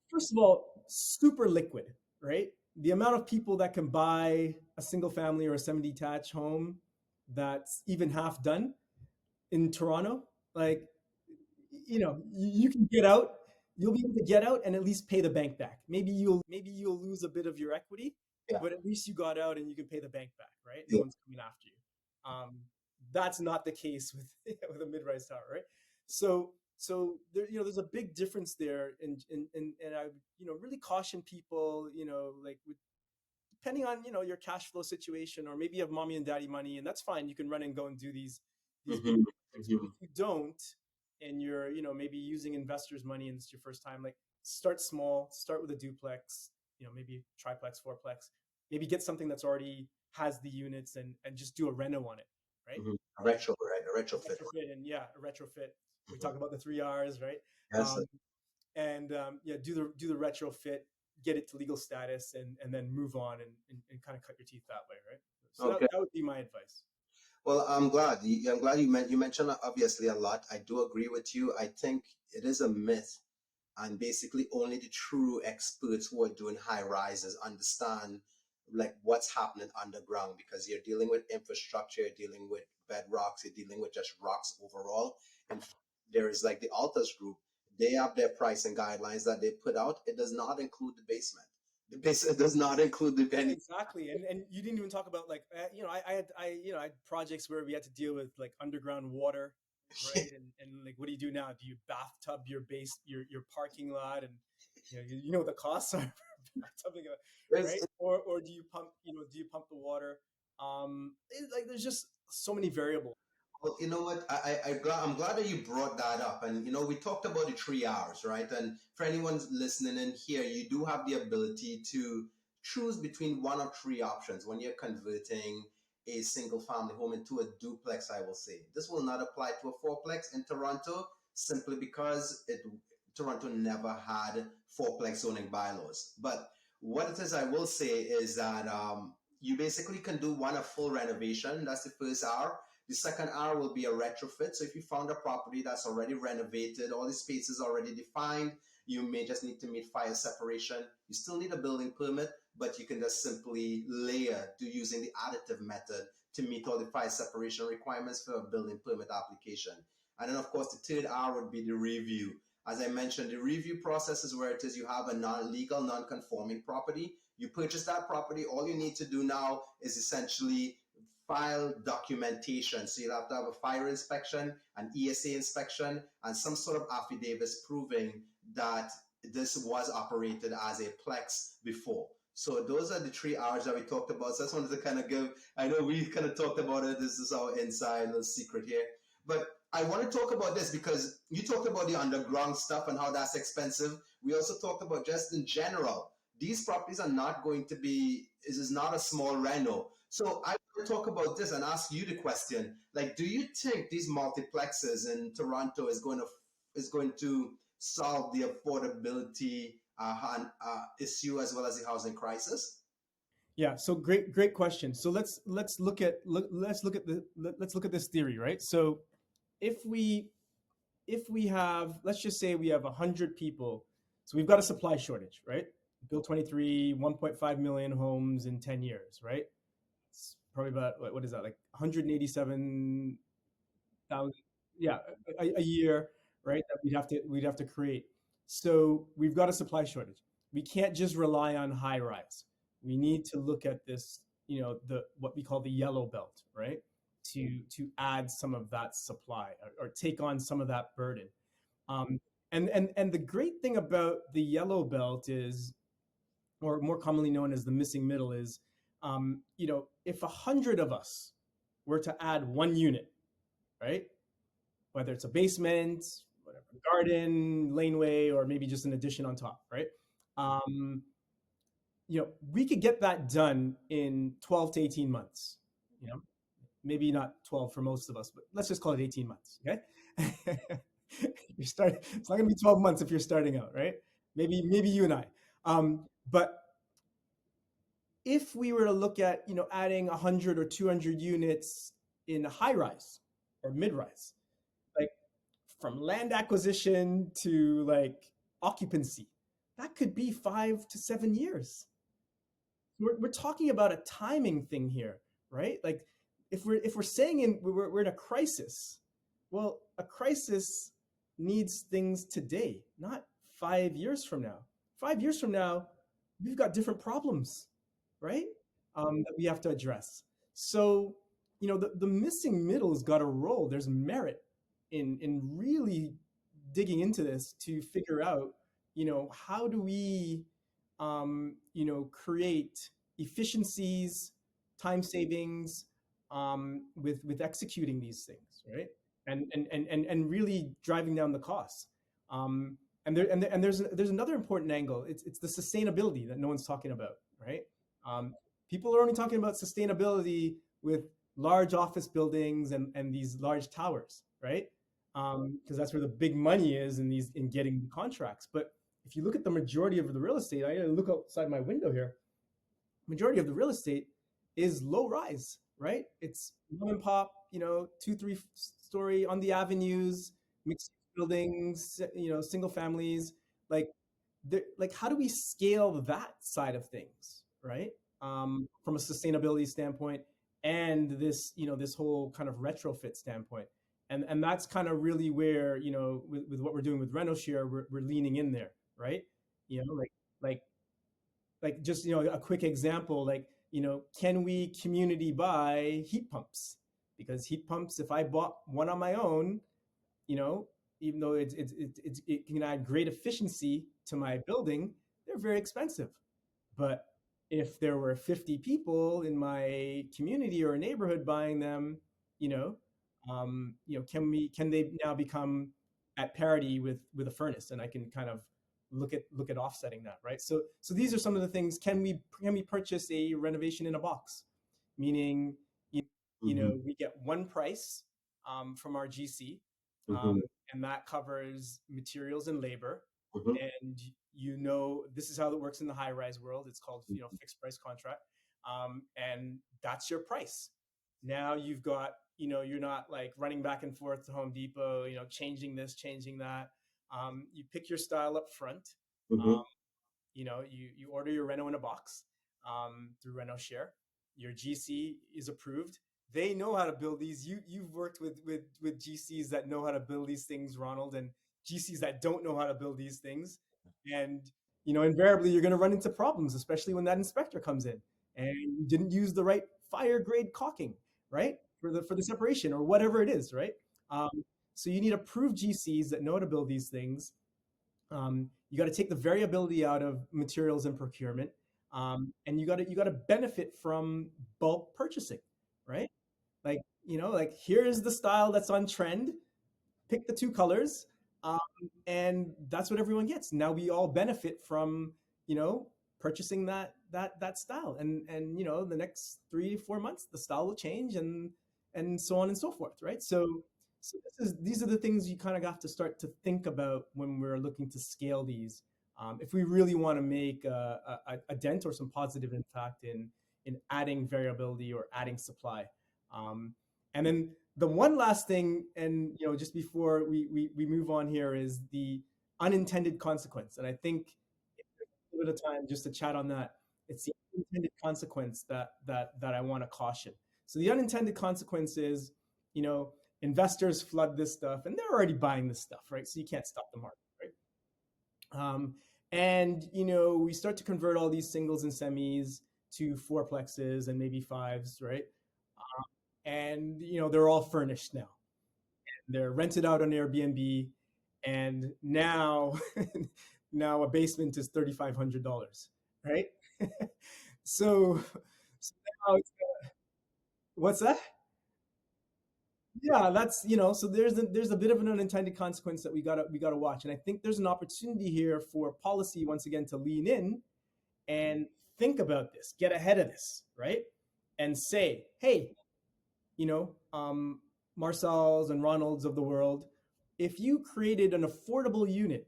first of all, super liquid, right? The amount of people that can buy a single family or a semi-detached home that's even half done in Toronto, like you can get out. You'll be able to get out and at least pay the bank back. Maybe you'll lose a bit of your equity, Yeah. but at least you got out and you can pay the bank back, right? No Yeah. one's coming after you. That's not the case with with a mid-rise tower, right? So there, there's a big difference there, and I really caution people, like depending on your cash flow situation, or maybe you have mommy and daddy money, and that's fine. You can run and go and do these big Mhm. projects. But Mhm. if you don't, and you're maybe using investors' money and it's your first time, like start small, start with a duplex, maybe triplex, fourplex, maybe get something that's already has the units and just do a reno on it, right? Mhm. A retro, right? A retrofit. Retrofit, and yeah, a retrofit. We Mhm. talk about the 3 R's, right? Yes. Um, and yeah, do the retrofit, get it to legal status, and then move on and kind of cut your teeth that way, right? So Okay. that would be my advice. Well, I'm glad. I'm glad you mentioned obviously a lot. I do agree with you. I think it is a myth, and basically only the true experts who are doing high rises understand like what's happening underground, because you're dealing with infrastructure, you're dealing with bedrocks, you're dealing with just rocks overall. And there is like the Altus Group. They have their pricing guidelines that they put out. It does not include the basement. The basement does not include the Yeah, any. exactly. And you didn't even talk about like I had projects where we had to deal with like underground water, right? And like what do you do now? Do you bathtub your parking lot, and you know what the costs are for bathtubing right? Or do you pump the water? Like there's just so many variables. Well, you know what? I'm glad that you brought that up. And, we talked about the 3 hours, right? And for anyone listening in here, you do have the ability to choose between one of three options when you're converting a single family home into a duplex, I will say. This will not apply to a fourplex in Toronto simply because Toronto never had fourplex zoning bylaws. But what it is, I will say, is that you basically can do one a full renovation. That's the first R. The second R will be a retrofit. So if you found a property that's already renovated, all the spaces already defined, you may just need to meet fire separation. You still need a building permit, but you can just simply layer using the additive method to meet all the fire separation requirements for a building permit application. And then, of course, the third R would be the review. As I mentioned, the review process is where it is you have a non-legal, non-conforming property. You purchase that property. All you need to do now is essentially file documentation. So you'll have to have a fire inspection, an ESA inspection, and some sort of affidavits proving that this was operated as a plex before. So those are the three R's that we talked about. So I just wanted to kind of give, I know we kind of talked about it. This is our inside little secret here. But I want to talk about this because you talked about the underground stuff and how that's expensive. We also talked about just in general, these properties are not going to be, this is not a small reno. So I want to talk about this and ask you the question, like, do you think these multiplexes in Toronto is going to solve the affordability issue as well as the housing crisis? Yeah, so great question. So let's look at this theory, right? So if we have, let's just say we have 100 people, so we've got a supply shortage, right? Bill 23, 1.5 million homes in 10 years, right? It's probably about, what is that, like 187,000, yeah, a year, right? That we'd have to create. So we've got a supply shortage. We can't just rely on high rise. We need to look at this, what we call the yellow belt, right? To add some of that supply or take on some of that burden. And the great thing about the yellow belt is, or more commonly known as the missing middle, is, if 100 of us were to add one unit, right? Whether it's a basement, whatever, garden, laneway, or maybe just an addition on top, right? We could get that done in 12 to 18 months. Maybe not 12 for most of us, but let's just call it 18 months. Okay. It's not going to be 12 months if you're starting out, right? Maybe you and I. But if we were to look at, adding 100 or 200 units in a high rise or mid rise, like from land acquisition to like occupancy, that could be 5 to 7 years. We're talking about a timing thing here, right? Like if we're saying we're in a crisis, well, a crisis needs things today, not 5 years from now. 5 years from now, we've got different problems, right? That we have to address. So, the missing middle's got a role. There's merit in really digging into this to figure out, how do we, create efficiencies, time savings, with executing these things, right? And really driving down the costs. And there's another important angle. It's the sustainability that no one's talking about, right? People are only talking about sustainability with large office buildings and these large towers, right? Because that's where the big money is in getting contracts. But if you look at the majority of the real estate, I look outside my window here. Majority of the real estate is low rise, right? It's mom and pop, 2-3 story on the avenues, mixed buildings, single families. Like how do we scale that side of things, right? From a sustainability standpoint and this whole kind of retrofit standpoint. And that's kind of really where, with what we're doing with RenoShare, we're leaning in there, right? Like just, a quick example, like, can we community buy heat pumps? Because heat pumps, if I bought one on my own, even though it can add great efficiency to my building, they're very expensive. But if there were 50 people in my community or neighborhood buying them, can they now become at parity with a furnace, and I can kind of look at offsetting that, right? So these are some of the things. Can we purchase a renovation in a box? Meaning, you know, we get one price from our GC, and that covers materials and labor. And you know, this is how it works in the high rise world. It's called, you know, fixed price contract, and that's your price. Now you've got, you know, you're not like running back and forth to Home Depot, you know, changing this, changing that. You pick your style up front. You know, you order your reno in a box through RenoShare. Your GC is approved. They know how to build these. You've worked with GCs that know how to build these things, Ronald, and GCs that don't know how to build these things. And you know, invariably you're going to run into problems, especially when that inspector comes in and you didn't use the right fire grade caulking, right, for the separation or whatever it is, right? So you need approved GCs that know how to build these things. You got to take the variability out of materials and procurement, and you got to benefit from bulk purchasing, right? Like, you know, like here's the style that's on trend. Pick the two colors, um, and that's what everyone gets. Now we all benefit from, you know, purchasing that style, and you know, the next 3 to 4 months the style will change, and so on and so forth, right? So these are the things you kind of have to start to think about when we're looking to scale these. If we really want to make a dent or some positive impact in adding variability or adding supply. And then the one last thing, and you know, just before we move on here, is the unintended consequence. And I think a little bit of time just to chat on that. It's the unintended consequence that I want to caution. So the unintended consequence is, you know, investors flood this stuff, and they're already buying this stuff, right? So you can't stop the market, right? And you know, we start to convert all these singles and semis to fourplexes and maybe fives, right? And you know, they're all furnished now. They're rented out on Airbnb, and now now a basement is $3,500, right? so, so now what's that? Yeah, that's, you know, so there's a bit of an unintended consequence that we gotta watch, and I think there's an opportunity here for policy once again to lean in and think about this, get ahead of this, right? And say, hey, you know, Marcel's and Ronald's of the world, if you created an affordable unit,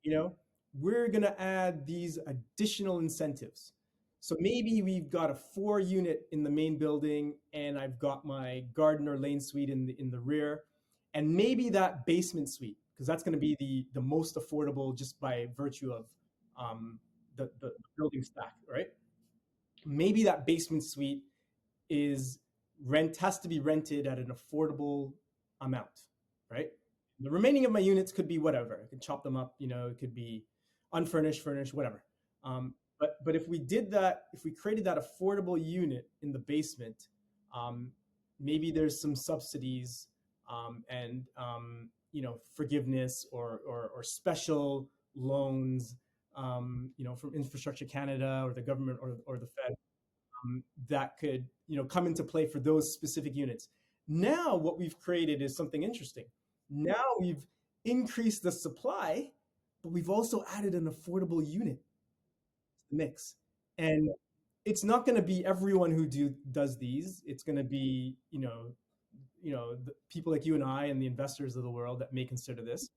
you know, we're going to add these additional incentives. So maybe we've got a 4 unit in the main building, and I've got my garden or lane suite in the rear, and maybe that basement suite, because that's going to be the most affordable just by virtue of the building stack, right? Maybe that basement suite is has to be rented at an affordable amount, right? The remaining of my units could be whatever. I could chop them up, you know, it could be unfurnished, furnished, whatever. But if we did that, if we created that affordable unit in the basement, maybe there's some subsidies, and you know, forgiveness or special loans, you know, from Infrastructure Canada or the government or the Fed, that could, you know, come into play for those specific units. Now what we've created is something interesting. Now we've increased the supply, but we've also added an affordable unit to the mix. And it's not going to be everyone who does these. It's going to be, the people like you and I and the investors of the world that may consider this,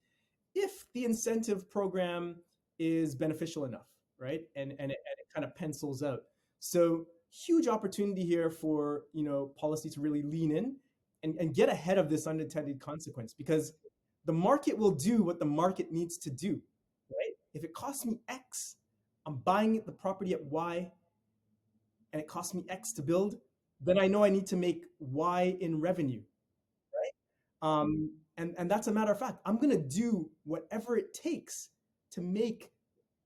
if the incentive program is beneficial enough, right? And it kind of pencils out. So huge opportunity here for, you know, policy to really lean in and get ahead of this unintended consequence, because the market will do what the market needs to do, right? If it costs me X, I'm buying the property at Y, and it costs me X to build, then I know I need to make Y in revenue, right? And that's a matter of fact. I'm going to do whatever it takes to make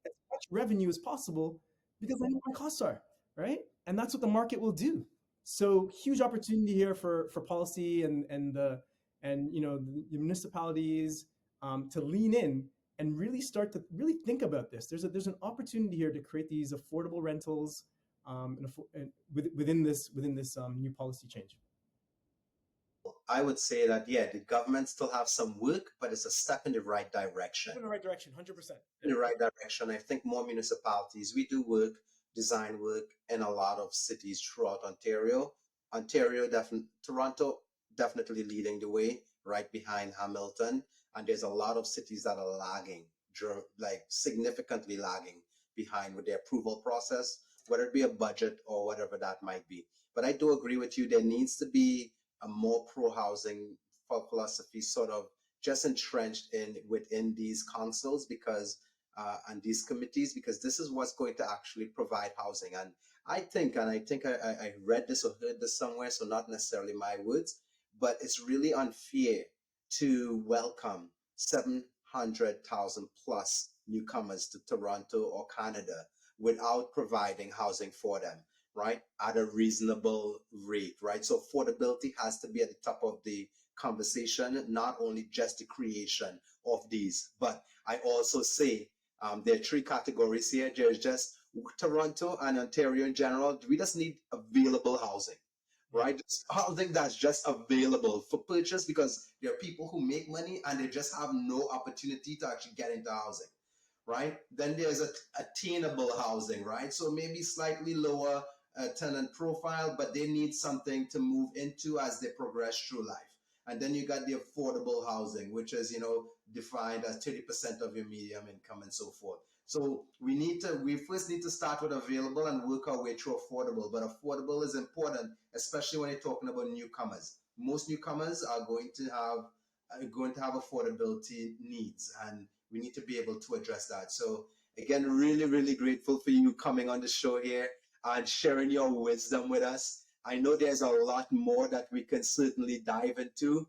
as much revenue as possible because I know what my costs are, right? And that's what the market will do. So huge opportunity here for policy and you know, the municipalities, to lean in and really start to really think about this. There's an opportunity here to create these affordable rentals, and within this new policy change. I would say that, yeah, the government still have some work, but it's a step in the right direction. In the right direction, 100%. In the right direction. I think more municipalities, we do work, design work in a lot of cities throughout Ontario. Ontario, definitely, Toronto, definitely leading the way, right behind Hamilton. And there's a lot of cities that are lagging, like significantly lagging behind with the approval process, whether it be a budget or whatever that might be. But I do agree with you. There needs to be a more pro housing philosophy, sort of just entrenched in within these councils because and these committees, because this is what's going to actually provide housing. And I think I read this or heard this somewhere, so not necessarily my words, but it's really unfair to welcome 700,000 plus newcomers to Toronto or Canada without providing housing for them, right, at a reasonable rate, right? So affordability has to be at the top of the conversation, not only just the creation of these, but I also say there are three categories here. There's just Toronto and Ontario in general. We just need available housing, right? Just housing that's just available for purchase because there are people who make money and they just have no opportunity to actually get into housing, right? Then there's attainable housing, right? So maybe slightly lower tenant profile, but they need something to move into as they progress through life. And then you got the affordable housing, which is, defined as 30% of your medium income and so forth. So we first need to start with available and work our way through affordable. But affordable is important, especially when you're talking about newcomers. Most newcomers are going to have affordability needs, and we need to be able to address that. So again, really, really grateful for you coming on the show here and sharing your wisdom with us. I know there's a lot more that we can certainly dive into.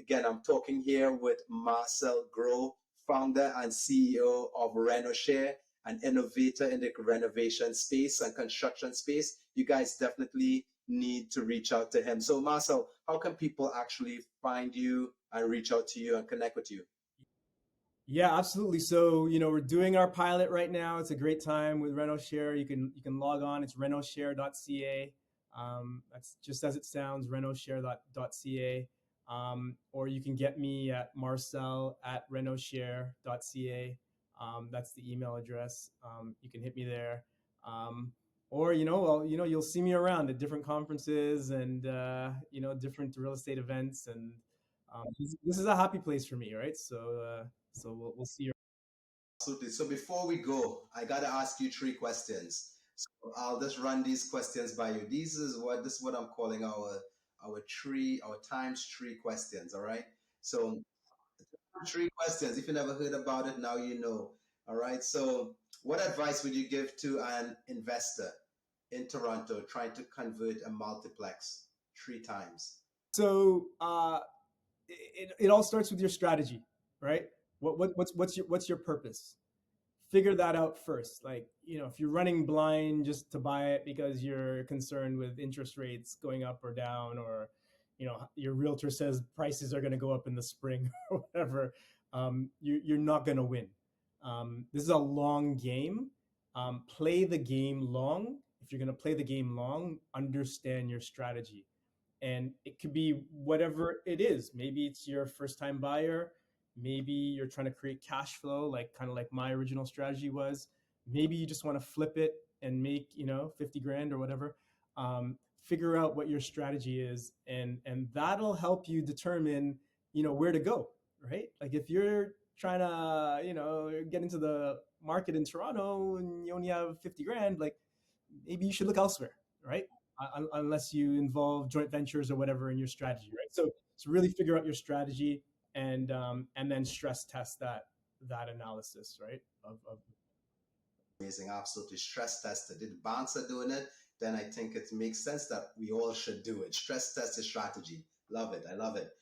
Again, I'm talking here with Marcel Gros, founder and CEO of RenoShare, an innovator in the renovation space and construction space. You guys definitely need to reach out to him. So, Marcel, how can people actually find you and reach out to you and connect with you? Yeah, absolutely. So, we're doing our pilot right now. It's a great time with RenoShare. You can log on. It's renoshare.ca. That's just as it sounds, renoshare.ca. Or you can get me at marcel@renoshare.ca. That's the email address. You can hit me there. Or, you'll see me around at different conferences and, different real estate events. And this is a happy place for me, right? So we'll see you. Absolutely. So before we go, I gotta ask you three questions. So I'll just run these questions by you. This is what I'm calling our times three questions. All right. So three questions. If you never heard about it, now you know. All right. So what advice would you give to an investor in Toronto trying to convert a multiplex three times? So it all starts with your strategy, right? What's your purpose? Figure that out first. Like, if you're running blind just to buy it because you're concerned with interest rates going up or down, or your realtor says prices are going to go up in the spring or whatever, you're not going to win. This is a long game. Play the game long. If you're going to play the game long, understand your strategy. And it could be whatever it is. Maybe it's your first time buyer. Maybe you're trying to create cash flow, like kind of like my original strategy was. Maybe you just want to flip it and make 50 grand or whatever. Figure out what your strategy is, and that'll help you determine where to go, right? Like if you're trying to get into the market in Toronto and you only have 50 grand, like maybe you should look elsewhere, right? Unless you involve joint ventures or whatever in your strategy, right? So really figure out your strategy, and then stress test that analysis, right? Of Amazing, absolutely. Stress tested. If banks are doing it, then I think it makes sense that we all should do it. Stress test the strategy. Love it. I love it.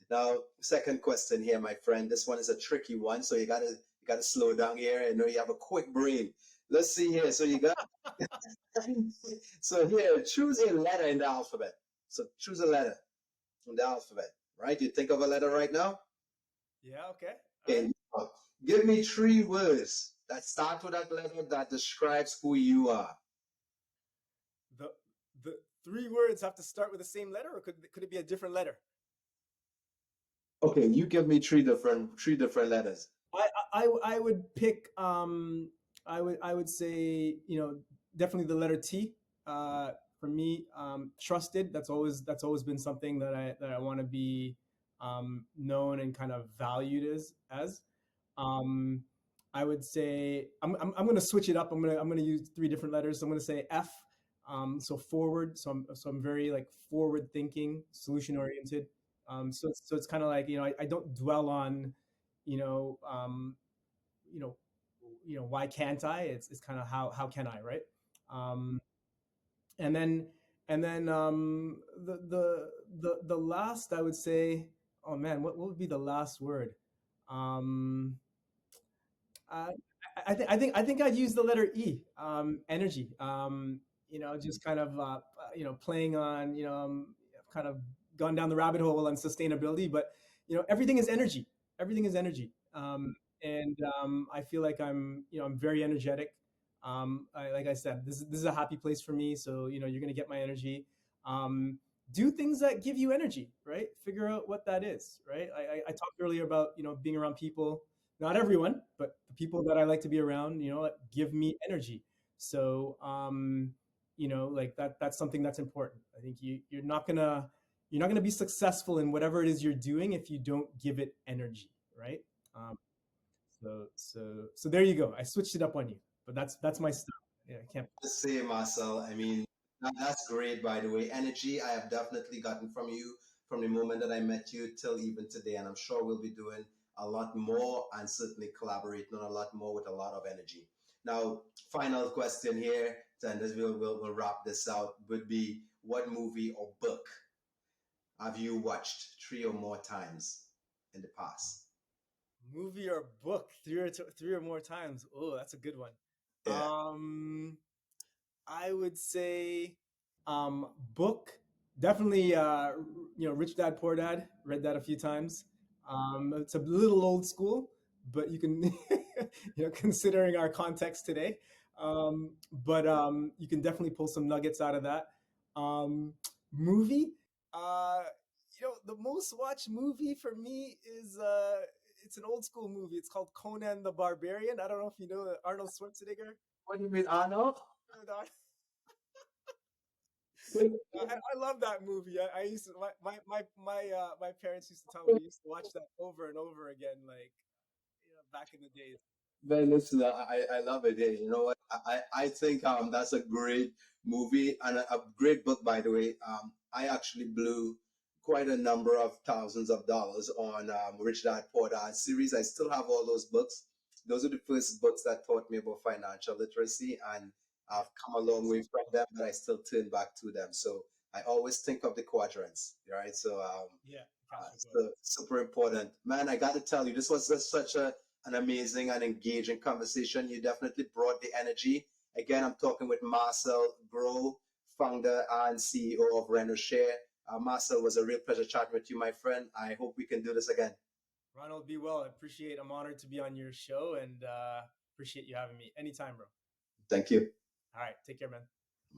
Now, second question here, my friend. This one is a tricky one, so you gotta slow down here. I know you have a quick brain. Let's see here. So you got so here, choose a letter in the alphabet. So choose a letter in the alphabet, right? You think of a letter right now? Yeah. Okay. All Okay. right. Give me three words that start with that letter that describes who you are. The the three words have to start with the same letter, or could it be a different letter? Okay, you give me three different letters. I would pick I would say, definitely the letter T. For me, trusted. That's always been something that I want to be known and kind of valued as. Um, I would say I'm going to switch it up. I'm gonna use three different letters. I'm going to say F. So forward. So I'm very like forward thinking, solution oriented. So it's kind of like, I don't dwell on, you know um, you know why can't I? It's kind of how can I, right? Um, and then the last, I would say, oh man, what would be the last word? Um, uh, I think I'd use the letter E, energy. Just kind of playing on, kind of gone down the rabbit hole on sustainability, but everything is energy. Everything is energy, and I feel like I'm very energetic. Like I said, this is a happy place for me, so you're gonna get my energy. Um, do things that give you energy, right? Figure out what that is, right? I talked earlier about being around people, not everyone, but the people that I like to be around, give me energy. So, like that's something that's important. I think you're not gonna be successful in whatever it is you're doing if you don't give it energy, right? Um, so there you go. I switched it up on you, but that's my style. Yeah, I can't. The same, Marcel. I mean, that's great, by the way. Energy I have definitely gotten from you from the moment that I met you till even today. And I'm sure we'll be doing a lot more and certainly collaborating on a lot more with a lot of energy. Now, final question here, and this we'll wrap this out, would be what movie or book have you watched three or more times in the past? Movie or book three or more times. Oh, that's a good one. Yeah. Um, I would say book, definitely Rich Dad Poor Dad, read that a few times. It's a little old school, but you can considering our context today. But you can definitely pull some nuggets out of that. Um, Movie, uh, the most watched movie for me is it's an old school movie. It's called Conan the Barbarian. I don't know if you know Arnold Schwarzenegger. What do you mean, Arnold? I love that movie. I used to my parents used to tell me we used to watch that over and over again, like back in the days. Man, listen, I love it. Hey, you know what? I think that's a great movie and a great book, by the way. I actually blew quite a number of thousands of dollars on Rich Dad Poor Dad series. I still have all those books. Those are the first books that taught me about financial literacy, and Yeah, I've come a long way from them, but I still turn back to them. So I always think of the quadrants, right? So yeah, Catholic one. so super important. Man, I got to tell you, this was just such an amazing and engaging conversation. You definitely brought the energy. Again, I'm talking with Marcel Gros, founder and CEO of Renoshare. Marcel, was a real pleasure chatting with you, my friend. I hope we can do this again. Ronald, be well. I'm honored to be on your show, and appreciate you having me anytime, bro. Thank you. All right, take care, man.